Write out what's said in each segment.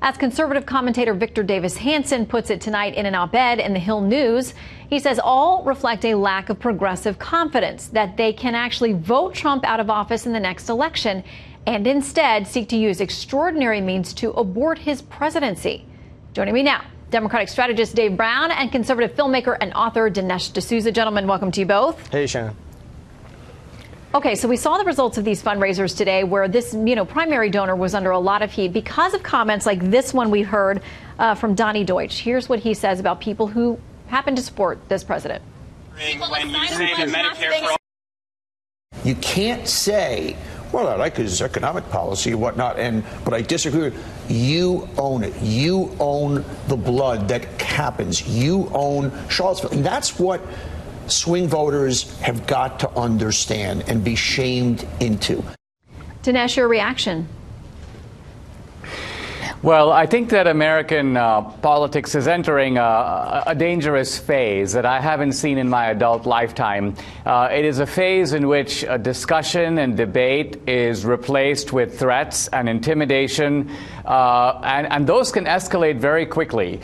As conservative commentator Victor Davis Hanson puts it tonight in an op-ed in the Hill News, he says all reflect a lack of progressive confidence that they can actually vote Trump out of office in the next election and instead seek to use extraordinary means to abort his presidency. Joining me now, Democratic strategist Dave Brown and conservative filmmaker and author Dinesh D'Souza. Gentlemen, welcome to you both. Hey, Shannon. Okay, so we saw the results of these fundraisers today where this, primary donor was under a lot of heat because of comments like this one we heard from Donnie Deutsch. Here's what he says about people who happen to support this president. You can't say, well, I like his economic policy and whatnot, but I disagree. You own it. You own the blood that happens. You own Charlottesville. And that's what swing voters have got to understand and be shamed into. Dinesh, your reaction? Well, I think that American politics is entering a dangerous phase that I haven't seen in my adult lifetime. It is a phase in which discussion and debate is replaced with threats and intimidation, and those can escalate very quickly.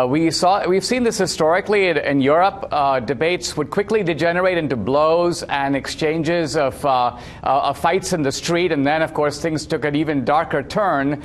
We've seen this historically in Europe. Debates would quickly degenerate into blows and exchanges of fights in the street, and then, of course, things took an even darker turn.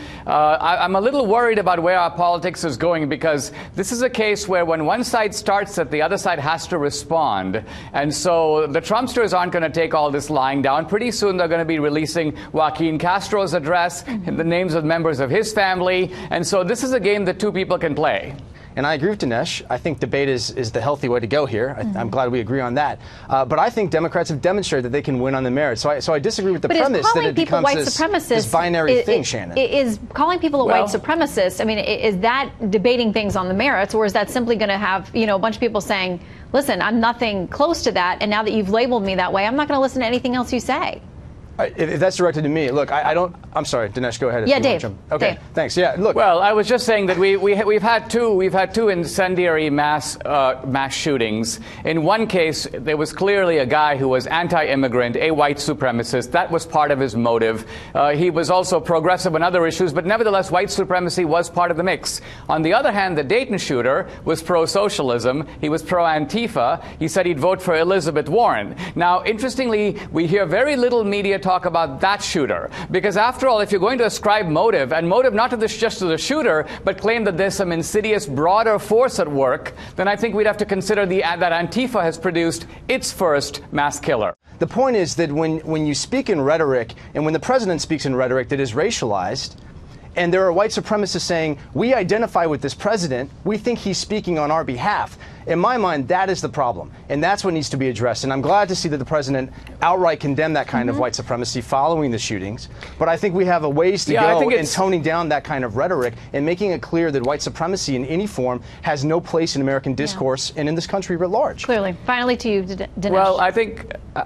I'm a little worried about where our politics is going, because this is a case where when one side starts it, the other side has to respond. And so the Trumpsters aren't going to take all this lying down. Pretty soon they're going to be releasing Joaquin Castro's address and the names of members of his family. And so this is a game that two people can play. And I agree with Dinesh. I think debate is the healthy way to go here. I'm glad we agree on that. But I think Democrats have demonstrated that they can win on the merits. So I disagree with the premise that it becomes this binary thing, Shannon. Is calling people a white supremacist, I mean, is that debating things on the merits, or is that simply going to have, a bunch of people saying, listen, I'm nothing close to that, and now that you've labeled me that way, I'm not going to listen to anything else you say? If that's directed to me, look, I'm sorry, Dinesh, go ahead. Yeah, Dave. Okay, Dave. Thanks. Yeah, look. Well, I was just saying that we've had two incendiary mass shootings. In one case, there was clearly a guy who was anti-immigrant, a white supremacist. That was part of his motive. He was also progressive on other issues, but nevertheless, white supremacy was part of the mix. On the other hand, the Dayton shooter was pro-socialism. He was pro-Antifa. He said he'd vote for Elizabeth Warren. Now, interestingly, we hear very little media talk about that shooter, because after all, if you're going to ascribe motive, and motive not to just to the shooter, but claim that there's some insidious broader force at work, then I think we'd have to consider that Antifa has produced its first mass killer. The point is that when you speak in rhetoric, and when the president speaks in rhetoric that is racialized, and there are white supremacists saying, we identify with this president, we think he's speaking on our behalf. In my mind, that is the problem, and that's what needs to be addressed. And I'm glad to see that the president outright condemned that kind of white supremacy following the shootings. But I think we have a ways to go in toning down that kind of rhetoric and making it clear that white supremacy in any form has no place in American discourse and in this country writ large. Clearly. Finally to you, Dinesh. Well, I think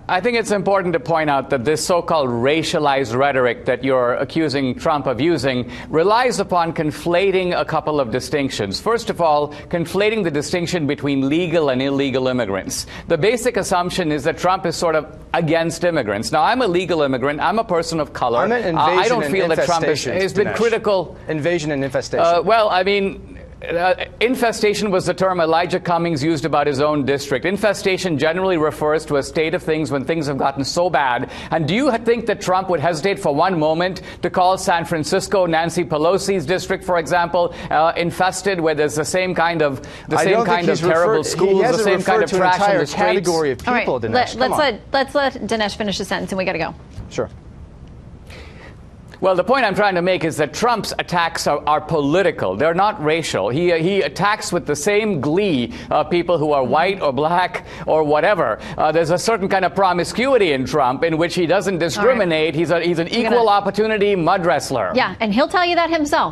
it's important to point out that this so-called racialized rhetoric that you're accusing Trump of using relies upon conflating a couple of distinctions. First of all, conflating the distinction between legal and illegal immigrants. The basic assumption is that Trump is sort of against immigrants. Now, I'm a legal immigrant. I'm a person of color. I don't feel that Trump has been critical. Invasion and infestation. Well, I mean, infestation was the term Elijah Cummings used about his own district. Infestation generally refers to a state of things when things have gotten so bad. And do you think that Trump would hesitate for one moment to call San Francisco, Nancy Pelosi's district, for example, infested, where there's the same kind of terrible schools, the same kind of trash in the streets? Category of people, all right, Dinesh. let's let Dinesh finish the sentence, and we got to go. Sure. Well, the point I'm trying to make is that Trump's attacks are political. They're not racial. He attacks with the same glee people who are white or black or whatever. There's a certain kind of promiscuity in Trump in which he doesn't discriminate. Right. He's an equal opportunity mud wrestler. Yeah, and he'll tell you that himself.